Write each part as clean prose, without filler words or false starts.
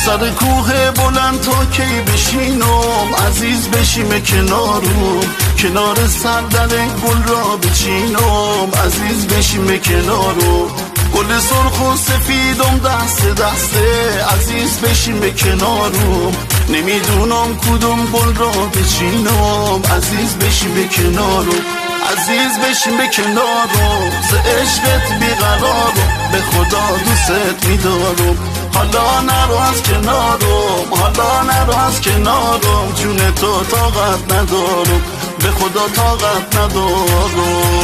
سر کوه بلند تا کی بشینم عزیز بشیم کنارم، کنار سردر گل را بچینم عزیز بشیم کنارم، گل سرخ و سفیدم دست دسته عزیز بشیم کنارم، نمیدونم کدوم گل را بچینم عزیز بشیم کنارم، عزیز بشیم کنارم، ز عشقت بیقرارم، به خدا دوست میدارم، حالا نرو از کنارم، حالا نرو از کنارم، جون تو طاقت ندارم، به خدا طاقت ندارم.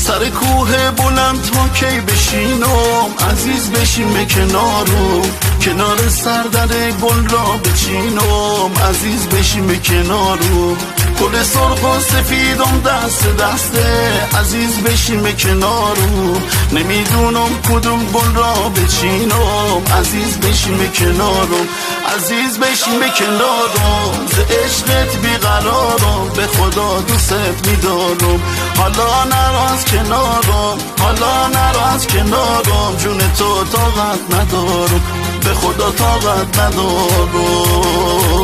سر کوه بلند تا کی بشینم عزیز بشیم کنارم، کنار سردر گل را بچینم عزیز بشیم کنارم، گل سرخ و سفیدم دست دسته عزیز بشیم کنارم، نمیدونم کدوم گل را بچینم عزیز بشیم کنارم، عزیز بشیم کنارم، ز عشقت بیقرارم، به خدا دوست میدارم، حالا نرو از کنارم، حالا نرو از کنارم، جون تو طاقت ندارم، به خدا طاقت ندارم.